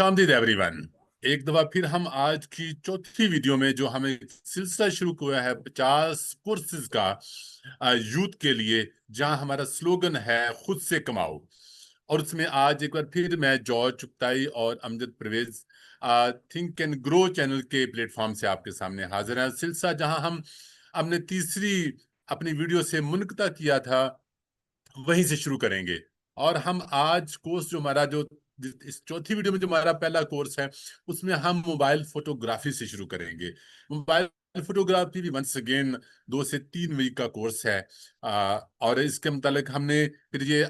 रामदीद everyone. एक दफा फिर हम आज की चौथी वीडियो में जो हमें सिलसिला शुरू हुआ है 50 कोर्सेज का यूथ के लिए, जहां हमारा स्लोगन है खुद से कमाओ। और उसमें आज एक बार फिर मैं जॉर्ज चुगताई और Amjad Parvez think and grow channel के प्लेटफॉर्म से आपके सामने हाजिर है। सिलसिला जहां हम हमने तीसरी अपनी वीडियो से मुनकता किया था, वहीं से शुरू करेंगे। और हम आज कोर्स जो हमारा जो इस चौथी वीडियो में जो हमारा पहला कोर्स है, उसमें हम मोबाइल फोटोग्राफी से शुरू करेंगे। मोबाइल फोटोग्राफी भी वंस अगेन 2 से 3 वीक का कोर्स है। और इसके मुतालिक हमने फिर ये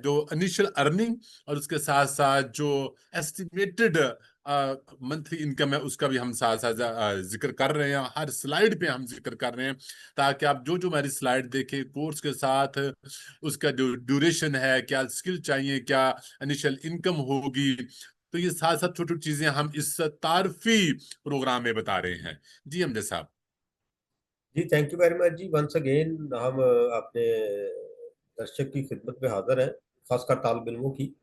जो इनिशियल अर्निंग और उसके साथ साथ जो एस्टिमेटेड मंथली इनकम है, उसका भी हम साथ साथ जिक्र कर रहे हैं। हर स्लाइड पे हम जिक्र कर रहे हैं, ताकि आप जो जो हमारी स्लाइड देखें कोर्स के साथ उसका जो ड्यूरेशन है, क्या स्किल चाहिए, क्या इनिशियल इनकम होगी, तो ये साथ साथ छोटी छोटी चीजें हम इस तारफी प्रोग्राम में बता रहे हैं। जी हमजा साहब। जी, थैंक यू वेरी मच जी। वंस अगेन हम अपने दर्शक की खिदमत में हाजिर हैं, खासकर तालिब इल्मों की।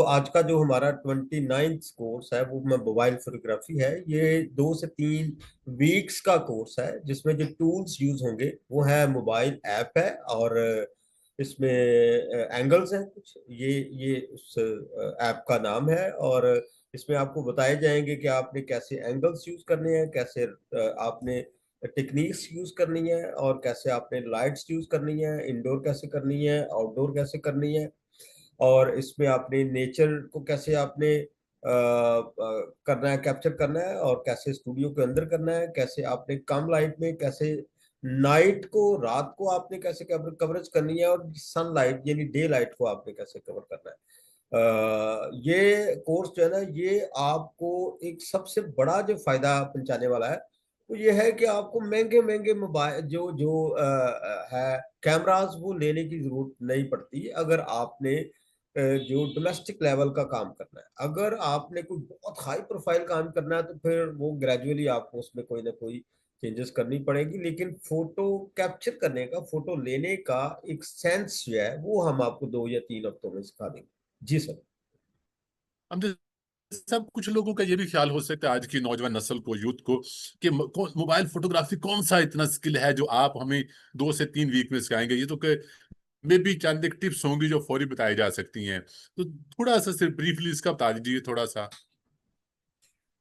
आज का जो हमारा 29th कोर्स है वो मोबाइल फोटोग्राफी है। ये 2 से 3 वीक्स का कोर्स है, जिसमें जो टूल्स यूज होंगे वो है मोबाइल ऐप है, और इसमें एंगल्स हैं कुछ। ये उस ऐप का नाम है, और इसमें आपको बताए जाएंगे कि आपने कैसे एंगल्स यूज करने हैं, कैसे आपने टेक्निक्स यूज करनी है, और कैसे आपने लाइट्स यूज करनी है, इंडोर कैसे करनी है, आउटडोर कैसे करनी है, और इसमें आपने नेचर को कैसे आपने करना है, कैप्चर करना है, और कैसे स्टूडियो के अंदर करना है, कैसे आपने कम लाइट में, कैसे नाइट को, रात को आपने कैसे कवरेज करनी है, और सनलाइट यानी डे लाइट को आपने कैसे कवर करना है। ये कोर्स जो है ना, ये आपको एक सबसे बड़ा जो फायदा पहुंचाने वाला है वो ये है कि आपको महंगे महंगे मोबाइल जो जो है कैमरास वो लेने की जरूरत नहीं पड़ती। अगर आपने जो डोमेस्टिक लेवल का काम करना है, अगर आपने कोई बहुत हाई प्रोफाइल काम करना है, तो फिर वो ग्रेजुअली आपको उसमें कोई ना कोई चेंजेस करनी पड़ेगी। लेकिन फोटो कैप्चर करने का, फोटो लेने का एक सेंस जो है वो हम आपको 2 या 3 हफ्तों में सिखा देंगे। जी सर। हम सब कुछ लोगों का ये भी ख्याल हो सकता है आज की नौजवान नस्ल को, यूथ को, कि मोबाइल फोटोग्राफी कौन सा इतना स्किल है जो आप हमें 2 से 3 वीक में सिखाएंगे। ये तो मे भी चंद एक टिप्स होंगी जो फौरी बताई जा सकती हैं। तो थोड़ा सा सिर्फ ब्रीफली इसका बता दीजिए थोड़ा सा।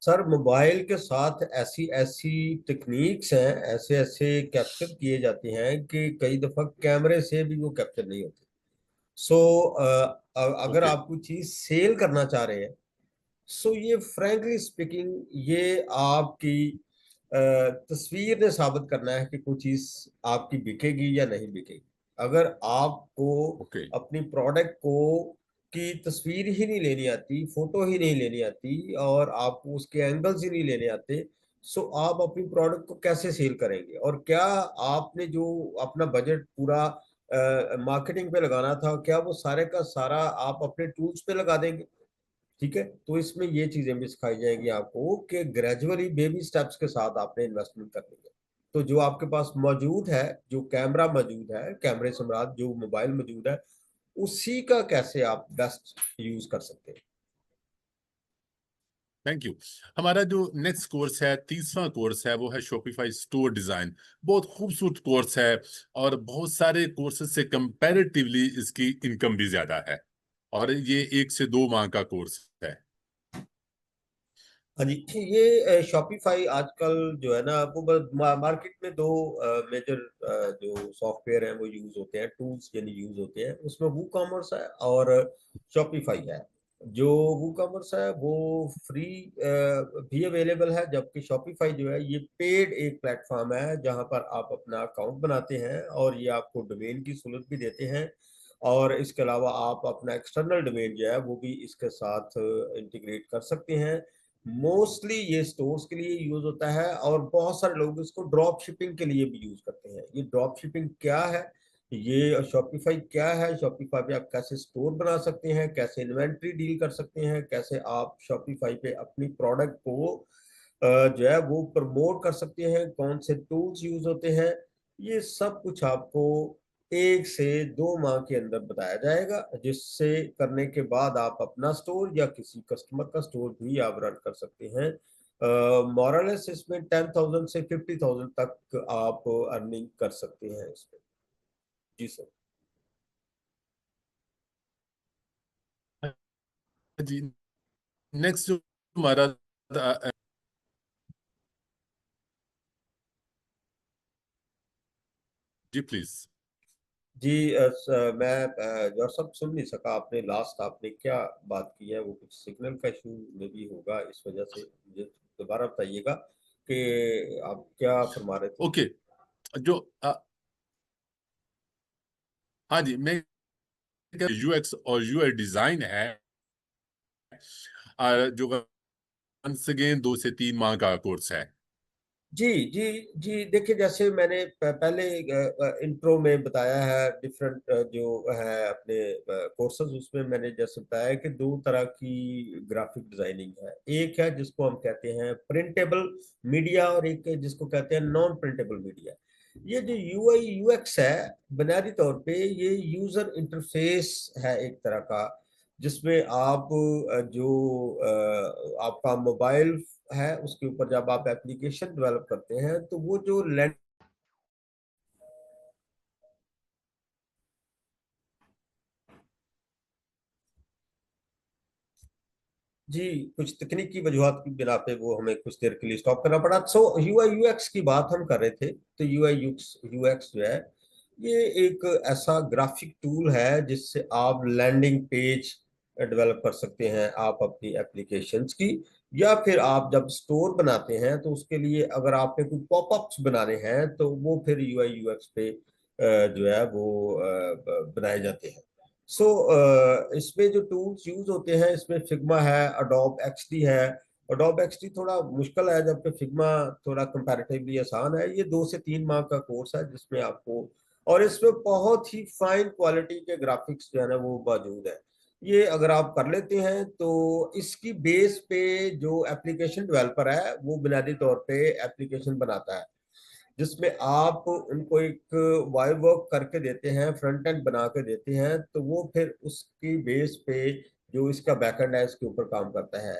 सर, मोबाइल के साथ ऐसी ऐसी टेक्निक्स हैं, ऐसे ऐसे कैप्चर किए जाते हैं कि कई दफा कैमरे से भी वो कैप्चर नहीं होते। सो अगर ओके। आप कोई चीज सेल करना चाह रहे हैं, सो ये फ्रैंकली स्पीकिंग, ये आपकी तस्वीर ने साबित करना है कि कोई चीज आपकी बिकेगी या नहीं बिकेगी। अगर आपको ओके। अपनी प्रोडक्ट को की तस्वीर ही नहीं लेनी आती, फोटो ही नहीं लेनी आती, और आपको उसके एंगल्स ही नहीं लेने आते, सो आप अपनी प्रोडक्ट को कैसे सेल करेंगे? और क्या आपने जो अपना बजट पूरा मार्केटिंग पे लगाना था, क्या वो सारे का सारा आप अपने टूल्स पे लगा देंगे? ठीक है, तो इसमें ये चीजें भी सिखाई जाएंगी आपको कि ग्रेजुअली बेबी स्टेप्स के साथ आपने इन्वेस्टमेंट करनी है। तो जो आपके पास मौजूद है, जो कैमरा मौजूद है, कैमरे से मुराद जो मोबाइल मौजूद है, उसी का कैसे आप बेस्ट यूज कर सकते हैं। Thank you. हमारा जो नेक्स्ट कोर्स है, तीसरा कोर्स है, वो है शॉपिफाई स्टोर डिजाइन। बहुत खूबसूरत कोर्स है, और बहुत सारे कोर्सेज से कंपैरेटिवली इसकी इनकम भी ज्यादा है। और ये 1 से 2 माह का कोर्स है। हाँ जी, ये शॉपिफाई आजकल जो है ना वो मार्केट में दो मेजर जो सॉफ्टवेयर हैं वो यूज होते हैं, टूल्स यानी यूज होते हैं। उसमें वू कॉमर्स है और शॉपिफाई है। जो वू कॉमर्स है वो फ्री भी अवेलेबल है, जबकि शॉपिफाई जो है ये पेड एक प्लेटफॉर्म है, जहां पर आप अपना अकाउंट बनाते हैं और ये आपको डोमेन की सहूलत भी देते हैं। और इसके अलावा आप अपना एक्सटर्नल डोमेन जो है वो भी इसके साथ इंटीग्रेट कर सकते हैं। मोस्टली ये स्टोर्स के लिए यूज होता है, और बहुत सारे लोग इसको ड्रॉप शिपिंग के लिए भी यूज करते हैं। ये ड्रॉप शिपिंग क्या है, ये शॉपिफाई क्या है, शॉपिफाई पे आप कैसे स्टोर बना सकते हैं, कैसे इन्वेंट्री डील कर सकते हैं, कैसे आप शॉपिफाई पे अपनी प्रोडक्ट को जो है वो प्रमोट कर सकते हैं, कौन से टूल्स यूज होते हैं, ये सब कुछ आपको 1 से 2 माह के अंदर बताया जाएगा, जिससे करने के बाद आप अपना स्टोर या किसी कस्टमर का स्टोर भी आप रन कर सकते हैं। मॉरलेस इसमें 10,000 से 50,000 तक आप अर्निंग कर सकते हैं इसमें। जी सर। जी, नेक्स्ट जो हमारा जी प्लीज। जी मैं जॉर्ज साहब सुन नहीं सका, आपने लास्ट आपने क्या बात की है, वो कुछ सिग्नल का इशू में भी होगा, इस वजह से मुझे दोबारा बताइएगा कि आप क्या फरमा रहे थे। ओके, जो हाँ जी, मैं यूएक्स और यूआई डिजाइन है, जो वंस अगेन 2 से 3 माह का कोर्स है। जी जी जी, देखिए जैसे मैंने पहले इंट्रो में बताया है, डिफरेंट जो है अपने कोर्सेज, उसमें मैंने जैसे बताया कि 2 तरह की ग्राफिक डिजाइनिंग है। एक है जिसको हम कहते हैं प्रिंटेबल मीडिया, और एक है जिसको कहते हैं नॉन प्रिंटेबल मीडिया। ये जो यूआई यूएक्स है, बुनियादी तौर पे ये यूजर इंटरफेस है एक तरह का, जिसमें आप जो आपका मोबाइल है उसके ऊपर जब आप एप्लीकेशन डेवलप करते हैं तो वो जो लैंड। जी, कुछ तकनीकी वजूहत की बिना पे वो हमें कुछ देर के लिए स्टॉप करना पड़ा। सो यूआई यूएक्स की बात हम कर रहे थे, तो यूआई यूएक्स जो है ये एक ऐसा ग्राफिक टूल है जिससे आप लैंडिंग पेज डेवलप कर सकते हैं आप अपनी एप्लीकेशंस की, या फिर आप जब स्टोर बनाते हैं तो उसके लिए अगर आपने कोई पॉपअप्स बनाने हैं तो वो फिर यूआई यूएक्स पे जो है वो बनाए जाते हैं। सो इसमें जो टूल्स यूज होते हैं, इसमें फिग्मा है, अडोब एक्सडी है। अडोब एक्सडी थोड़ा मुश्किल है, जबकि फिग्मा थोड़ा कंपैरेटिवली आसान है। ये 2 से 3 माह का कोर्स है जिसमें आपको, और इसमें बहुत ही फाइन क्वालिटी के ग्राफिक्स जो है ना वो मौजूद है। ये अगर आप कर लेते हैं तो इसकी बेस पे जो एप्लीकेशन डेवलपर है वो बुनियादी तौर पे एप्लीकेशन बनाता है, जिसमें आप उनको एक वाई वर्क करके देते हैं, फ्रंट एंड बना के देते हैं, तो वो फिर उसकी बेस पे जो इसका बैकएंड है इसके ऊपर काम करता है।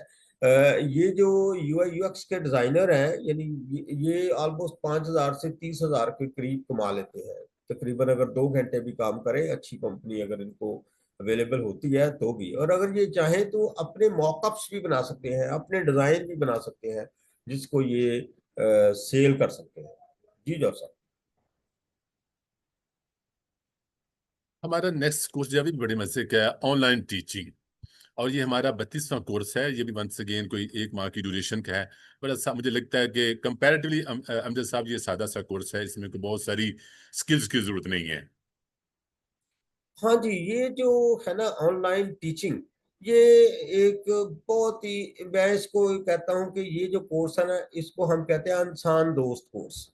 ये जो यूआई यूएक्स के डिजाइनर हैं, यानी ये ऑलमोस्ट 5,000 से 30,000 के करीब कमा लेते हैं तकरीबन, अगर 2 घंटे भी काम करें, अच्छी कंपनी अगर इनको अवेलेबल होती है तो भी। और अगर ये चाहें तो अपने मॉकअप्स भी बना सकते हैं, अपने डिजाइन भी बना सकते हैं, जिसको ये सेल कर सकते हैं। जी जॉर्ज साहब। हमारा नेक्स्ट कोर्स जो भी बड़े मजे का है, ऑनलाइन टीचिंग। और ये हमारा 32वां कोर्स है। ये भी वंस अगेन कोई 1 माह की ड्यूरेशन का है। बड़ा सा मुझे लगता है कि कंपैरेटिवली अमजद साहब ये सादा सा कोर्स है, इसमें कोई बहुत सारी स्किल्स की जरूरत नहीं है। हाँ जी, ये जो है ना ऑनलाइन टीचिंग, ये एक बहुत ही, मैं इसको कहता हूँ कि ये जो कोर्स है ना, इसको हम कहते हैं इंसान दोस्त कोर्स।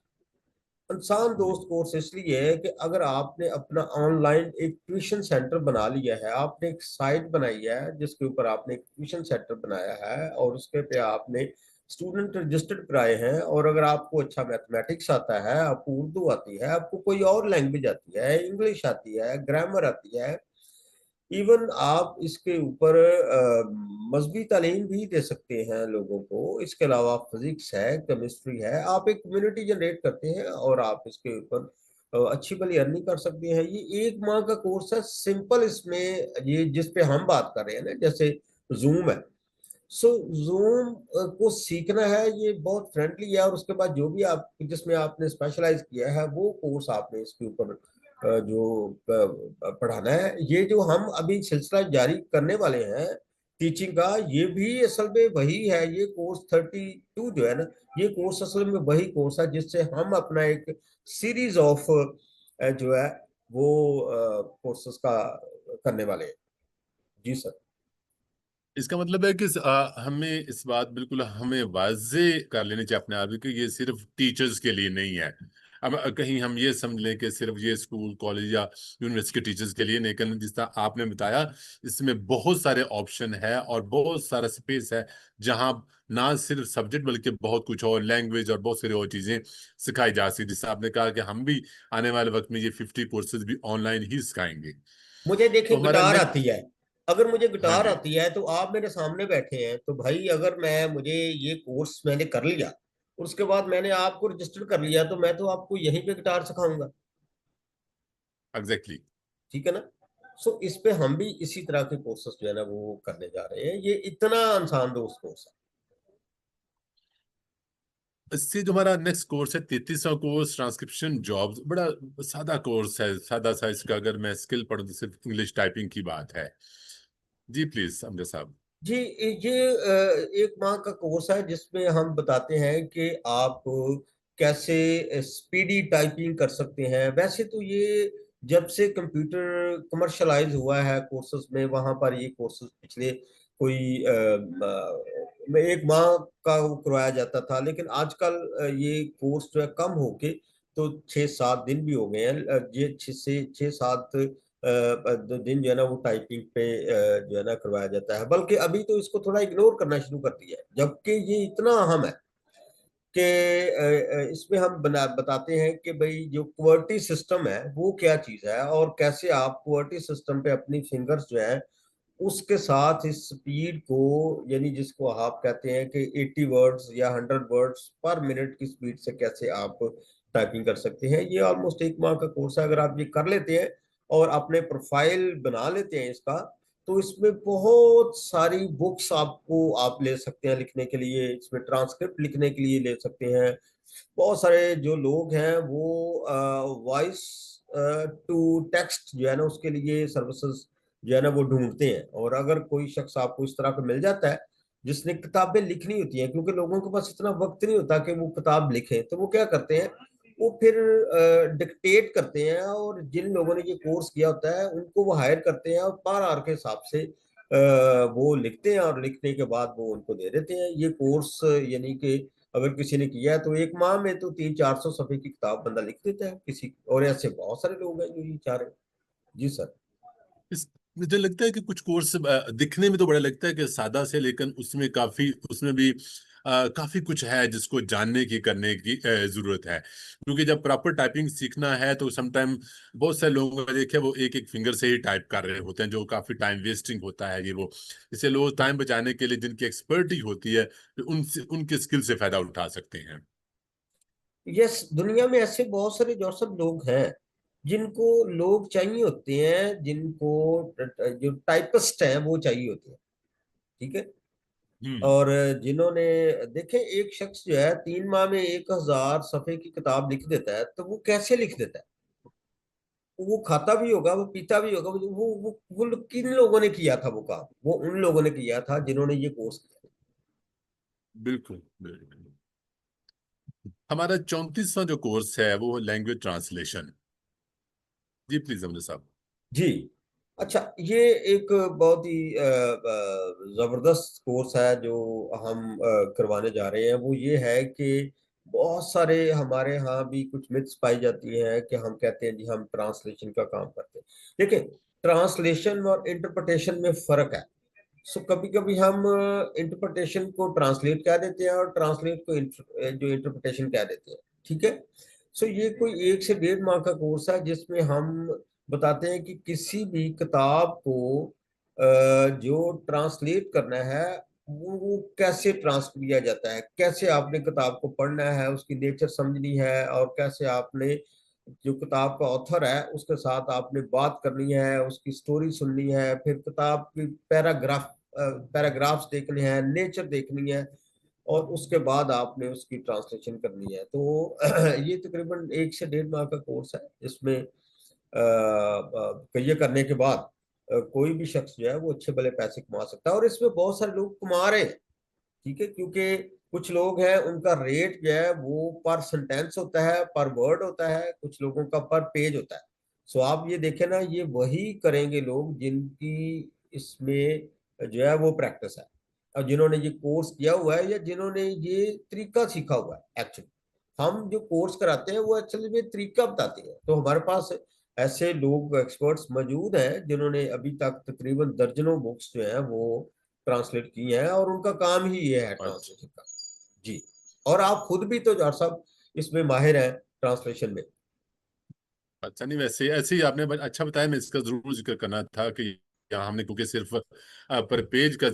इंसान जी। दोस्त कोर्स इसलिए है कि अगर आपने अपना ऑनलाइन एक ट्यूशन सेंटर बना लिया है, आपने एक साइट बनाई है जिसके ऊपर आपने एक ट्यूशन सेंटर बनाया है, और उसके पे आपने स्टूडेंट रजिस्टर्ड कराए हैं, और अगर आपको अच्छा मैथमेटिक्स आता है, आपको उर्दू आती है, आपको कोई और लैंग्वेज आती है, इंग्लिश आती है, ग्रामर आती है, इवन आप इसके ऊपर मजहबी तालीम भी दे सकते हैं लोगों को। इसके अलावा फिजिक्स है, केमिस्ट्री है, आप एक कम्युनिटी जनरेट करते हैं और आप इसके ऊपर अच्छी भली अर्निंग कर सकते हैं। ये 1 माह का कोर्स है सिंपल। इसमें ये जिस पे हम बात कर रहे हैं ना, जैसे जूम है, सो जूम को सीखना है, ये बहुत फ्रेंडली है, और उसके बाद जो भी आप जिसमें आपने स्पेशलाइज किया है वो कोर्स आपने इसके ऊपर जो पढ़ाना है। ये जो हम अभी सिलसिला जारी करने वाले हैं टीचिंग का, ये भी असल में वही है। ये कोर्स 32 जो है ना, ये कोर्स असल में वही कोर्स है जिससे हम अपना एक सीरीज ऑफ जो है वो कोर्सेस का करने वाले हैं। जी सर। इसका मतलब है कि हमें इस बात बिल्कुल हमें वाजे कर लेनी चाहिए अपने आप ही कि ये सिर्फ टीचर्स के लिए नहीं है। अब कहीं हम ये समझ लें कि सिर्फ ये स्कूल कॉलेज या यूनिवर्सिटी के टीचर्स के लिए, लेकिन जिस तरह आपने बताया इसमें बहुत सारे ऑप्शन है और बहुत सारा स्पेस है जहां ना सिर्फ सब्जेक्ट बल्कि बहुत कुछ और लैंग्वेज और बहुत सारी और चीजें सिखाई जा सकती। जिससे आपने कहा कि हम भी आने वाले वक्त में ये 50 कोर्सेज भी ऑनलाइन ही सिखाएंगे। मुझे तो देखें हमारा गिटार नेक्स्ट। आती है, अगर मुझे हाँ गिटार जी। आती है तो आप मेरे सामने बैठे हैं, तो भाई अगर मुझे ये कोर्स मैंने कर लिया, उसके बाद मैंने आपको रजिस्टर कर लिया, तो मैं तो आपको यहीं पे गिटार सिखाऊंगा। एग्जैक्टली। ठीक है ना? सो इस पे हम भी इसी तरह के कोर्सेस जो है ना वो करने जा रहे हैं। ये इतना आसान दोस्त कोर्स है। इससे जो हमारा नेक्स्ट कोर्स है 33वां कोर्स ट्रांसक्रिप्शन जॉब्स, बड़ा सादा कोर्स है, सादा सा। इसका अगर मैं स्किल पढ़ूं तो सिर्फ इंग्लिश टाइपिंग की बात है। जी प्लीज अमजद साहब। जी, ये एक माह का कोर्स है जिसमें हम बताते हैं कि आप कैसे स्पीडी टाइपिंग कर सकते हैं। वैसे तो ये जब से कंप्यूटर कमर्शलाइज हुआ है कोर्सेज में, वहां पर ये कोर्सेज पिछले कोई एक माह का वो करवाया जाता था, लेकिन आजकल ये कोर्स जो है कम होके तो 6-7 दिन भी हो गए हैं। ये 6 से 7 दिन जो है ना वो टाइपिंग पे जो है ना करवाया जाता है। बल्कि अभी तो इसको थोड़ा इग्नोर करना शुरू कर दिया है, जबकि ये इतना अहम है कि इसमें हम बताते हैं कि भाई जो क्वर्टी सिस्टम है वो क्या चीज है, और कैसे आप क्वर्टी सिस्टम पे अपनी फिंगर्स जो है उसके साथ इस स्पीड को, यानी जिसको आप कहते हैं कि 80 वर्ड्स या 100 वर्ड्स पर मिनट की स्पीड से कैसे आप टाइपिंग कर सकते हैं। ये ऑलमोस्ट एक माह का कोर्स है। अगर आप ये कर लेते हैं और अपने प्रोफाइल बना लेते हैं इसका, तो इसमें बहुत सारी बुक्स आपको आप ले सकते हैं लिखने के लिए, इसमें ट्रांसक्रिप्ट लिखने के लिए ले सकते हैं। बहुत सारे जो लोग हैं वो वॉइस टू टेक्स्ट जो है ना उसके लिए सर्विसेज जो है ना वो ढूंढते हैं। और अगर कोई शख्स आपको इस तरह का मिल जाता है जिसने किताबें लिखनी होती हैं, क्योंकि लोगों के पास इतना वक्त नहीं होता कि वो किताब लिखें, तो वो क्या करते हैं, वो फिर डिक्टेट करते हैं, और जिन लोगों ने ये कोर्स किया होता है उनको वो हायर करते हैं और पर आवर के हिसाब से वो लिखते हैं, और लिखने के बाद वो उनको दे देते हैं ये कोर्स। यानी कि अगर किसी ने किया है तो एक माह में तो 300-400 सफ़े की किताब बंदा लिख देता है किसी, और ऐसे बहुत सारे लोग हैं जो ये चाह रहे हैं। जी सर। इस मुझे लगता है कि कुछ कोर्स दिखने में तो बड़ा लगता है कि सादा से, लेकिन उसमें काफी, उसमें भी काफी कुछ है जिसको जानने की करने की जरूरत है। क्योंकि जब प्रॉपर टाइपिंग सीखना है तो समटाइम बहुत सारे लोगों का देखे वो एक एक फिंगर से ही टाइप कर रहे होते हैं, जो काफी टाइम वेस्टिंग होता है ये वो। इससे लोग टाइम बचाने के लिए जिनकी एक्सपर्टी होती है उनसे, उनके स्किल से फायदा उठा सकते हैं। यस, दुनिया में ऐसे बहुत सारे जो सब लोग हैं जिनको लोग चाहिए होते हैं, जिनको जो टाइपिस्ट हैं वो चाहिए होते हैं। ठीक है? हम्म। और जिन्होंने देखे, एक शख्स जो है 3 माह में 1000 सफ़े की किताब लिख देता है, तो वो कैसे लिख देता है? वो खाता भी होगा, वो पीता भी होगा। वो किन लोगों ने किया था वो काम? वो उन लोगों ने किया था जिन्होंने ये कोर्स किया। बिल्कुल बिल्कुल। हमारा 34वां जो कोर्स है वो लैंग्वेज ट्रांसलेशन। जी प्लीज अमजद साहब। जी। अच्छा, ये एक बहुत ही जबरदस्त कोर्स है जो हम करवाने जा रहे हैं। वो ये है कि बहुत सारे हमारे यहाँ भी कुछ मिथ्स पाई जाती हैं कि हम कहते हैं जी हम ट्रांसलेशन का काम करते हैं। देखिए, ट्रांसलेशन और इंटरप्रिटेशन में फर्क है। सो कभी कभी हम इंटरप्रिटेशन को ट्रांसलेट कह देते हैं और ट्रांसलेट को जो इंटरप्रिटेशन कह देते हैं। ठीक है? सो ये कोई 1 से 1.5 माह का कोर्स है जिसमें हम बताते हैं कि किसी भी किताब को जो ट्रांसलेट करना है वो कैसे ट्रांस किया जाता है, कैसे आपने किताब को पढ़ना है, उसकी नेचर समझनी है, और कैसे आपने जो किताब का ऑथर है उसके साथ आपने बात करनी है, उसकी स्टोरी सुननी है, फिर किताब की पैराग्राफ्स देखने हैं, नेचर देखनी है, और उसके बाद आपने उसकी ट्रांसलेशन करनी है। तो ये तकरीबन 1 से 1.5 माह का कोर्स है जिसमें ये करने के बाद कोई भी शख्स जो है वो अच्छे भले पैसे कमा सकता है, और इसमें बहुत सारे लोग कमा रहे हैं। ठीक है? क्योंकि कुछ लोग हैं उनका रेट जो है वो पर सेंटेंस होता है, पर वर्ड होता है, कुछ लोगों का पर पेज होता है। सो आप ये देखें ना, ये वही करेंगे लोग जिनकी इसमें जो है वो प्रैक्टिस है, और जिन्होंने ये कोर्स किया हुआ है, या जिन्होंने ये तरीका सीखा हुआ है एक्चुअली। हम जो कोर्स कराते हैं वो एक्चुअली में तरीका बताते हैं। तो हमारे पास ऐसे लोग एक्सपर्ट्स मौजूद हैं जिन्होंने अभी तक तकरीबन दर्जनों बुक्स जो है वो ट्रांसलेट की हैं, और उनका काम ही ये है अच्छा। ट्रांसलेशन का। जी। और आप खुद भी तो डॉक्टर साहब इसमें माहिर हैं ट्रांसलेशन में। अच्छा, नहीं वैसे ऐसे ही आपने अच्छा बताया, मैं इसका जरूर जिक्र करना था कि यहाँ हमने क्योंकि सिर्फ पर पेज का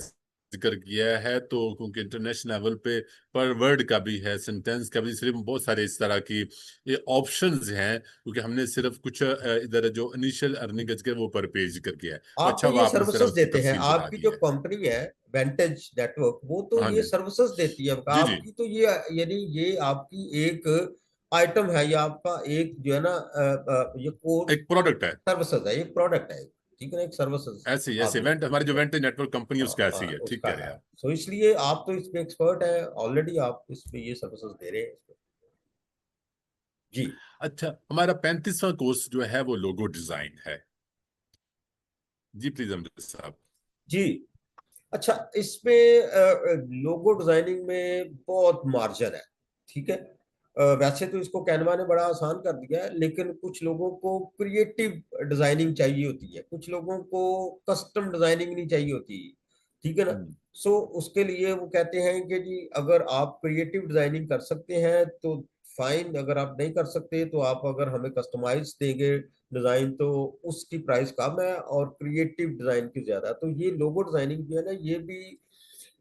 जिक्र किया है, तो क्योंकि इंटरनेशनल लेवल पे पर वर्ड का भी है, सेंटेंस का भी, सिर्फ बहुत सारे इस तरह की ये ऑप्शंस हैं, क्योंकि हमने सिर्फ कुछ इधर जो इनिशियल अर्निंग का जिक्र वो पर पेज जिक्र किया है। तो आप तो अच्छा ये हुआ आपने जरा सर्विसेज उसकी देते हैं, तफसील बता आपकी दी जो है। कंपनी है वेंटेज नेटवर्क, वो तो हाँ ये जी। सर्विसेज देती है जी जी। आपकी। तो ये यानी ये आपकी एक आइटम है, या आपका एक जो है ना ये कोर्स एक प्रोडक्ट है। सर्विसेज है, एक प्रोडक्ट है, ठीक है ना, एक सर्विसेज ऐसे ही आप ऐसे इवेंट, देते हैं, हमारी जो ठीक है। इवेंट नेटवर्क कंपनी है उसका ऐसे ही है, ठीक उसका कह रहे है। हैं आप। तो इसलिए आप तो इसमें एक्सपर्ट हैं ऑलरेडी, आप इस पे ये सर्विसेज दे रहे हैं इसमें। जी। अच्छा, हमारा 35वां कोर्स जो है वो लोगो डिजाइन है। जी प्लीज अमजद साहब। जी। अच्छा, इसमें लोगो डिजाइनिंग में बहुत मार्जिन है, ठीक है। वैसे तो इसको कैनवा ने बड़ा आसान कर दिया है, लेकिन कुछ लोगों को क्रिएटिव डिजाइनिंग चाहिए होती है, कुछ लोगों को कस्टम डिजाइनिंग नहीं चाहिए होती, ठीक है ना। हम्म। सो उसके लिए वो कहते हैं कि जी अगर आप क्रिएटिव डिजाइनिंग कर सकते हैं तो फाइन, अगर आप नहीं कर सकते तो आप अगर हमें कस्टमाइज देंगे डिजाइन तो उसकी प्राइस कम है और क्रिएटिव डिजाइन की ज्यादा। तो ये लोगो डिजाइनिंग जो है ना, ये भी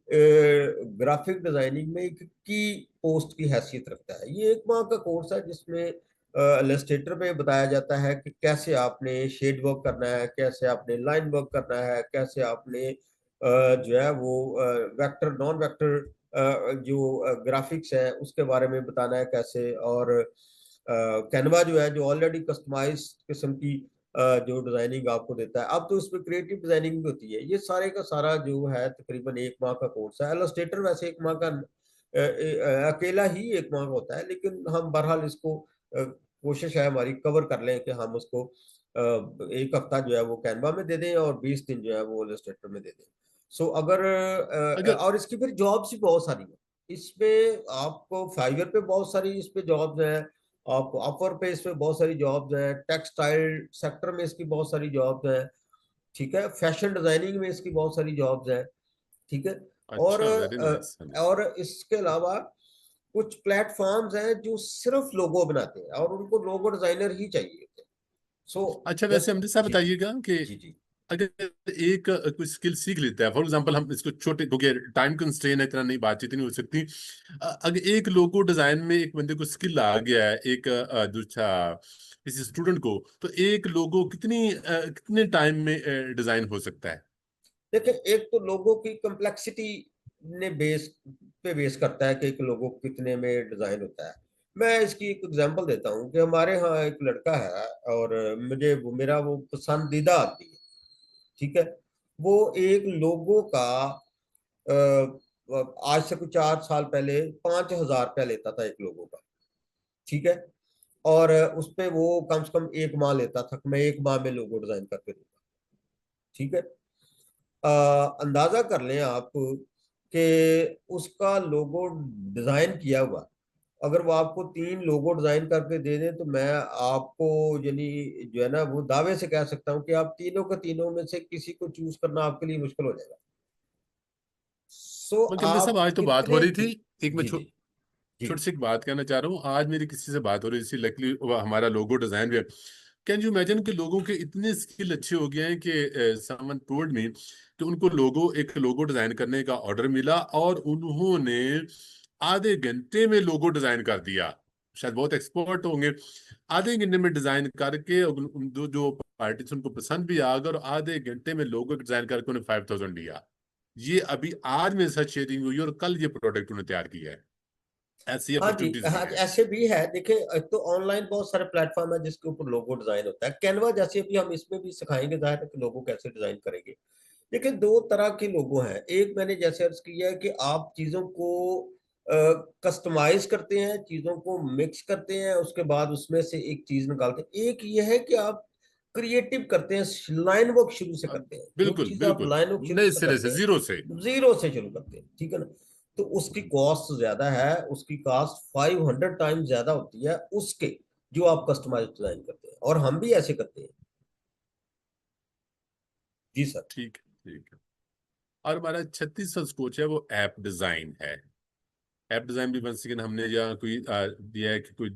ग्राफिक डिजाइनिंग में एक की पोस्ट की हैसियत रखता है। ये एक माह का कोर्स है जिसमें इलस्ट्रेटर पे बताया जाता है कि कैसे आपने शेड वर्क करना है, कैसे आपने लाइन वर्क करना है, कैसे आपने जो है वो वेक्टर नॉन वेक्टर जो ग्राफिक्स है उसके बारे में बताना है कैसे। और कैनवा जो है जो ऑलरेडी कस्टमाइज किस्म की जो डिजाइनिंग आपको देता है। अब तो इसमें क्रिएटिव डिजाइनिंग भी होती है। ये सारे का सारा जो है तकरीबन एक माह का कोर्स है। इलस्ट्रेटर वैसे एक माह का अकेला ही एक माह का होता है, लेकिन हम बहरहाल इसको कोशिश है हमारी कवर कर लें कि हम उसको एक हफ्ता जो है वो कैनवा में दे दें और 20 दिन जो है वो इलस्ट्रेटर में दे दें। सो अगर अगर और इसकी फिर जॉब्स भी बहुत सारी है इसमें। आपको फाइवर पे बहुत सारी इस पे जॉब्स हैं, आपको अपवर पे इस पे बहुत सारी जॉब्स हैं, टेक्सटाइल सेक्टर में इसकी बहुत सारी जॉब्स हैं, ठीक है, फैशन डिजाइनिंग में इसकी बहुत सारी जॉब्स हैं, ठीक है। और अच्छा, वेरी नाइस। और इसके अलावा कुछ प्लेटफॉर्म्स हैं जो सिर्फ लोगो बनाते हैं और उनको लोगो डिजाइनर ही चाहिए होते हैं। सो अच्छा, वैसे जस्ट हमने साहब जी बताइएगा कि जी जी। अगर एक कोई स्किल सीख लेता है, फॉर एग्जांपल हम इसको छोटे, क्योंकि टाइम कंस्ट्रेन है, इतना नहीं बातचीत नहीं हो सकती। अगर एक लोगो डिजाइन में एक बंदे को स्किल आ गया है, एक दूसरा किसी स्टूडेंट को, तो एक लोगो कितने टाइम में डिजाइन हो सकता है? देखिए, एक तो लोगों की कम्प्लेक्सिटी ने बेस करता है कि एक लोगो कितने में डिजाइन होता है। मैं इसकी एक एग्जांपल देता हूँ कि हमारे यहाँ एक लड़का है और मुझे वो मेरा वो पसंदीदा आदमी है, ठीक है। वो एक लोगो का आज से कुछ 4 साल पहले 5,000 रुपया लेता था एक लोगो का, ठीक है। और उस पे वो कम से कम एक माह लेता था कि मैं एक माह में लोगो डिजाइन करके दूंगा, ठीक है। अंदाजा कर लें आप कि उसका लोगो डिजाइन किया हुआ, अगर वो आपको 3 लोगो डिजाइन करके दे दें तो मैं आपको यानी जो है ना वो दावे से कह सकता हूं कि आप तीनों के तीनों में से किसी को चूज करना आपके लिए मुश्किल हो जाएगा। सो मगर हमने साहब आप आज तो बात हो कितने रही थी, जी एक मैं जी जी जी छोटी सी एक बात कहना चाह रहा हूँ। आज मेरी किसी से बात हो रही थी, लकली हमारा लोगो डिजाइन भी है। कैन यू इमेजिन कि लोगों के इतने स्किल अच्छे हो गए हैं कि समवन टोल्ड मी कि उनको एक लोगो डिजाइन करने का ऑर्डर मिला और उन्होंने आधे घंटे में लोगो डिजाइन कर दिया। शायद बहुत एक्सपर्ट होंगे। आधे घंटे में डिजाइन करके जो जो पार्टी उनको पसंद भी आ गया, और आधे घंटे में लोगो डिजाइन करके उन्हें 5,000 दिया। ये अभी आज मेरे साथ शेयरिंग हुई और कल ये प्रोडक्ट उन्होंने तैयार किया है। ऐसी हाँ जी, अपॉर्चुनिटीज भी हाँ हैं। ऐसे भी है। देखिए, एक तो ऑनलाइन बहुत सारे प्लेटफॉर्म है जिसके ऊपर लोगो डिजाइन होता है। कैनवा जैसे भी हम इसमें भी सिखाएंगे जाहिर है कि लोगो कैसे डिजाइन करेंगे। देखिए, 2 तरह के लोगो हैं। एक मैंने जैसे अर्ज किया है कि आप चीजों को कस्टमाइज करते हैं, चीजों को मिक्स करते हैं, उसके बाद उसमें से एक चीज निकालते हैं। एक ये है कि आप क्रिएटिव करते हैं, लाइन वर्क शुरू से करते हैं। जो बिल्कुल चीज आप बिल्कुल, लाइन वर्क शुरू नए से सिरे करते से, जीरो से। हैं, जीरो से शुरू करते हैं, ठीक है ना। तो उसकी कॉस्ट ज्यादा है, उसकी कॉस्ट 500 टाइम्स ज्यादा होती है उसके जो आप कस्टमाइज डिजाइन करते हैं, और हम भी ऐसे करते हैं। जी सर। ठीक है, ठीक है। और हमारा 36वां कोर्स है वो ऐप डिजाइन है। ऐप डिजाइन भी बन सके हमने यहाँ कोई दिया है कि कोई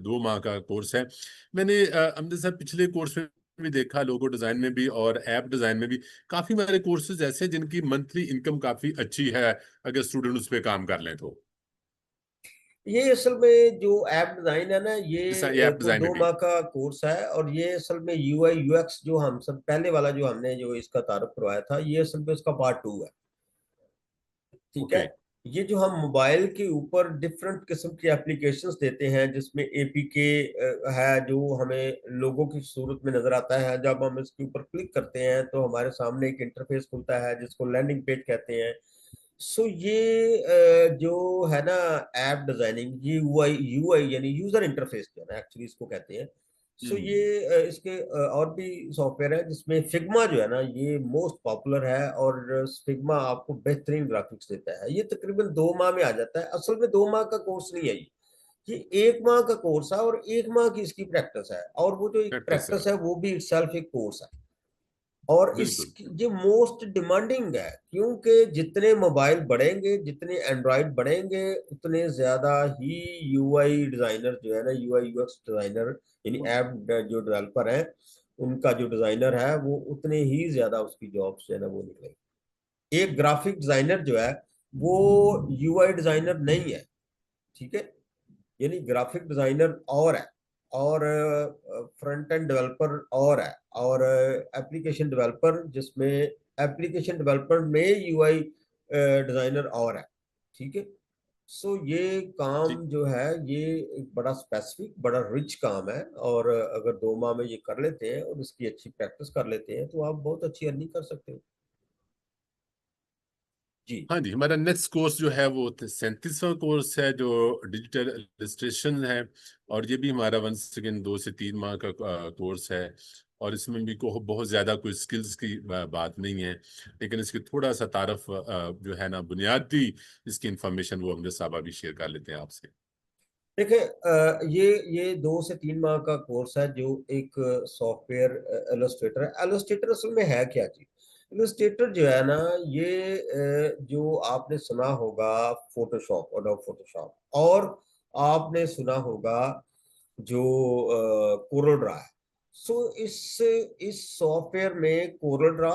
2 माह का कोर्स है। मैंने अमजद साहब पिछले कोर्स में भी देखा, लोगो डिजाइन में भी और ऐप डिजाइन में भी काफी हमारे कोर्सेज ऐसे हैं जिनकी मंथली इनकम काफी अच्छी है, अगर स्टूडेंट उस पर काम कर लें तो। ये असल में जो ऐप डिजाइन है ना, जैसा ये ऐप कोई डिजाइन में दो भी। माह का कोर्स है, और ये असल में यूआई यूएक्स जो हम सब पहले वाला जो हमने जो इसका तारुफ करवाया था, ये असल में उसका पार्ट 2 है। ठीक है। ओके। ये जो हम मोबाइल के ऊपर डिफरेंट किस्म की एप्लीकेशंस देते हैं, जिसमें एपीके है, जो हमें लोगों की सूरत में नजर आता है, जब हम इसके ऊपर क्लिक करते हैं तो हमारे सामने एक इंटरफेस खुलता है जिसको लैंडिंग पेज कहते हैं। सो ये जो है ना, ऐप डिजाइनिंग, ये यूआई यूआई यानी यूजर इंटरफेस जो है ना, एक्चुअली इसको कहते हैं। सो हम्म। ये इसके और भी सॉफ्टवेयर है, जिसमें फिग्मा जो है ना, ये मोस्ट पॉपुलर है, और फिग्मा आपको बेहतरीन ग्राफिक्स देता है। ये तकरीबन 2 माह में आ जाता है। असल में 2 माह का कोर्स नहीं है ये 1 माह का कोर्स है, और 1 माह की इसकी प्रैक्टिस है, और वो जो एक प्रैक्टिस है। प्रैक्टिस है वो भी इटसेल्फ एक कोर्स है। और बिल्कुल। इसकी ये मोस्ट डिमांडिंग है, क्योंकि जितने मोबाइल बढ़ेंगे, जितने एंड्रॉइड बढ़ेंगे, उतने ज्यादा ही यूआई डिजाइनर जो है ना, यूआई यूएक्स डिजाइनर यानी ऐप जो डेवलपर है, उनका जो डिजाइनर है, वो उतने ही ज्यादा उसकी जॉब्स जो है ना वो निकलेगी। एक ग्राफिक डिजाइनर जो है वो यूआई डिजाइनर नहीं है। ठीक है। यानी ग्राफिक डिजाइनर और है, और फ्रंट एंड डेवलपर और है, और एप्लीकेशन डेवलपर, जिसमें एप्लीकेशन डेवलपर में यूआई डिजाइनर और है। ठीक है। सो ये ठीक। काम जो है, ये एक बड़ा स्पेसिफिक, बड़ा रिच काम है, और अगर 2 माह में ये कर लेते हैं और इसकी अच्छी प्रैक्टिस कर लेते हैं, तो आप बहुत अच्छी अर्निंग कर सकते हो। जी। हाँ जी, हमारा नेक्स्ट कोर्स जो है वो 37वां कोर्स है जो डिजिटल इलस्ट्रेशन है। और ये भी हमारा वन सेकेंड 2 से 3 माह का कोर्स है। और इसमें भी बहुत ज्यादा कोई स्किल्स की बात नहीं है, लेकिन इसकी थोड़ा सा तारफ जो है ना, बुनियादी इसकी इंफॉर्मेशन वो हमने साहब भी शेयर कर लेते हैं आपसे। देखिए, ये 2 से 3 माह का कोर्स है, जो एक सॉफ्टवेयर इलस्ट्रेटर है। इलस्ट्रेटर असल में है क्या चीज? इलस्ट्रेटर जो है ना, ये जो आपने सुना होगा फोटोशॉप, एडोब फोटोशॉप, और आपने सुना होगा जो कोरल ड्रा है। सो इस सॉफ्टवेयर में कोरल ड्रा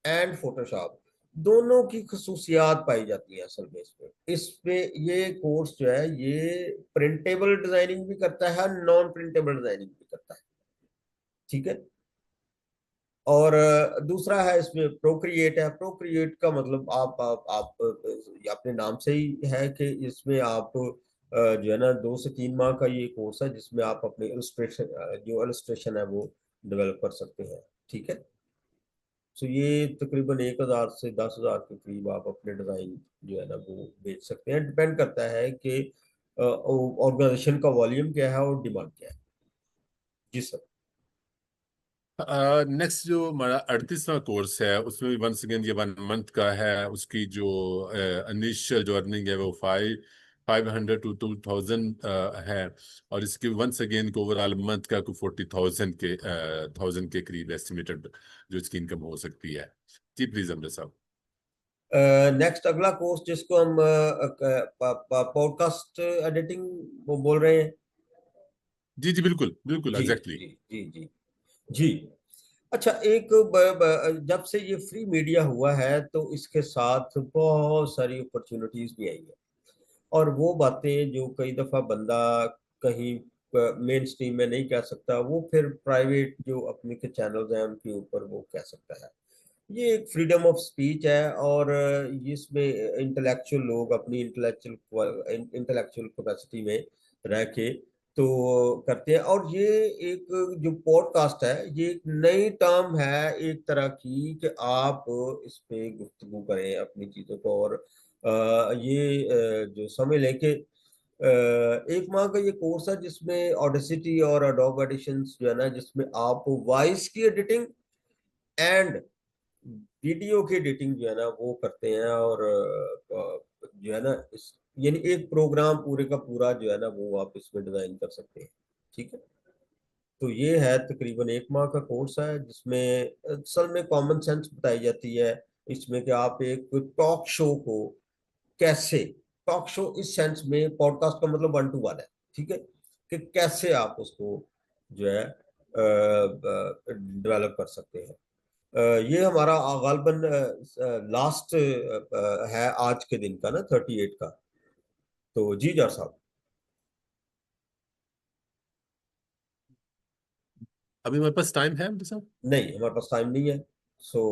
एंड फोटोशॉप दोनों की खसूसियात पाई जाती है असल में। इसमें ये कोर्स जो है, ये प्रिंटेबल डिजाइनिंग भी करता है, नॉन प्रिंटेबल डिजाइनिंग भी करता है। ठीक है। और दूसरा है इसमें प्रोक्रिएट है। प्रोक्रिएट का मतलब ये अपने नाम से ही है कि इसमें आप जो है ना, 2 से 3 माह का ये कोर्स है, जिसमें आप अपने इलस्ट्रेशन जो इलस्ट्रेशन है वो डेवलप कर सकते हैं। ठीक है। तो ये तकरीबन 1,000 से 10,000 के करीब आप अपने डिजाइन जो है ना वो बेच सकते हैं। डिपेंड करता है कि ऑर्गेनाइजेशन का वॉल्यूम क्या है और डिमांड क्या है। जी सर। नेक्स्ट जो हमारा 38वां कोर्स है उसमें भी वंस अगेन ये 1 मंथ का है। उसकी जो इनिशियल जो अर्निंग है वो 500 to 2,000 है। और इसकी वंस अगेन को ओवरऑल मंथ का को 40,000 के करीब एस्टिमेटेड जो इसकी इनकम हो सकती है। जी प्लीज अमृत साहब। नेक्स्ट अगला कोर्स जिसको हम पॉडकास्ट एडिटिंग वो बोल रहे हैं। जी जी, बिल्कुल बिल्कुल, जी एग्जैक्टली। जी जी जी जी। अच्छा, एक जब से ये फ्री मीडिया हुआ है, तो इसके साथ बहुत सारी अपॉर्चुनिटीज भी आई है, और वो बातें जो कई दफा बंदा कहीं मेन स्ट्रीम में नहीं कह सकता, वो फिर प्राइवेट जो अपने के चैनल्स हैं उनके ऊपर वो कह सकता है। ये एक फ्रीडम ऑफ स्पीच है, और इसमें इंटेलेक्चुअल लोग अपनी इंटेलेक्चुअल कैपेसिटी में रह के तो करते हैं। और ये एक जो पॉडकास्ट है, ये एक नई टर्म है एक तरह की, कि आप इस पे गुफ्तगू करें अपनी चीजों को। और ये जो समझ लें कि 1 माह का ये कोर्स है, जिसमें ऑडेसिटी और अडोब एडिशंस जो है ना, जिसमें आप वॉइस की एडिटिंग एंड वीडियो की एडिटिंग जो है ना वो करते हैं। और जो है ना इस यानी एक प्रोग्राम पूरे का पूरा जो है ना वो आप इसमें डिजाइन कर सकते हैं। ठीक है, तो ये है तकरीबन 1 माह का कोर्स है जिसमें असल में कॉमन सेंस बताई जाती है इसमें कि आप एक टॉक शो को कैसे, टॉक शो इस सेंस में पॉडकास्ट का मतलब 1 to 1 है। ठीक है, कि कैसे आप उसको जो है डेवलप कर सकते हैं। ये हमारा गालबन लास्ट है आज के दिन का ना 38 का। तो जी जार साहब। अभी हमारे पास टाइम है साहब? नहीं हमारे पास टाइम नहीं है। सो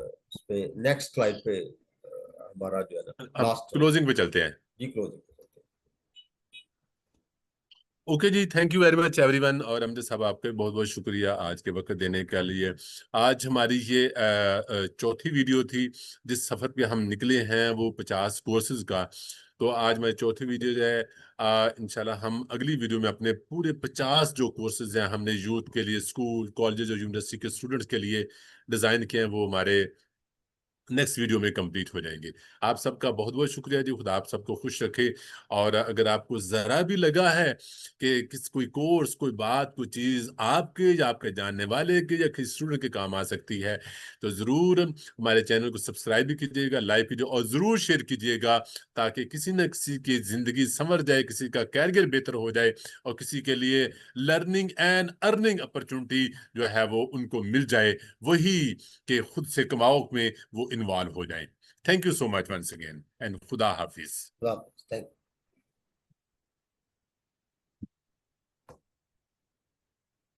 इस पे नेक्स्ट स्लाइड पे हमारा जो है ना अब लास्ट क्लोजिंग पे चलते हैं। जी क्लोजिंग। ओके जी, thank you very much everyone. और अमजद साहब आपके बहुत बहुत शुक्रिया आज के वक्त देने के लिए। आज हमारी ये चौथी वीडियो थी। जिस सफ़र पे हम निकले हैं वो 50 कोर्सेज का। तो आज हमारी चौथी वीडियो जो है, इंशाल्लाह हम अगली वीडियो में अपने पूरे 50 जो कोर्सेज हैं हमने यूथ के लिए, स्कूल कॉलेज और यूनिवर्सिटी के स्टूडेंट्स के लिए डिज़ाइन किए हैं, वो हमारे नेक्स्ट वीडियो में कंप्लीट हो जाएंगे। आप सबका बहुत बहुत शुक्रिया जी। खुदा आप सबको खुश रखे। और अगर आपको जरा भी लगा है कि कोई कोर्स, कोई बात, कोई चीज आपके या आपके जानने वाले के या किसी स्टूडेंट के काम आ सकती है, तो जरूर हमारे चैनल को सब्सक्राइब भी कीजिएगा, लाइक कीजिए और जरूर शेयर कीजिएगा, ताकि किसी न किसी की जिंदगी संवर जाए, किसी का कैरियर बेहतर हो जाए और किसी के लिए लर्निंग एंड अर्निंग अपॉर्चुनिटी जो है वो उनको मिल जाए, वही कि खुद से कमाओ में वो इन्वॉल्व हो जाए। Thank you so much once again and खुदा हाफिज। थैंक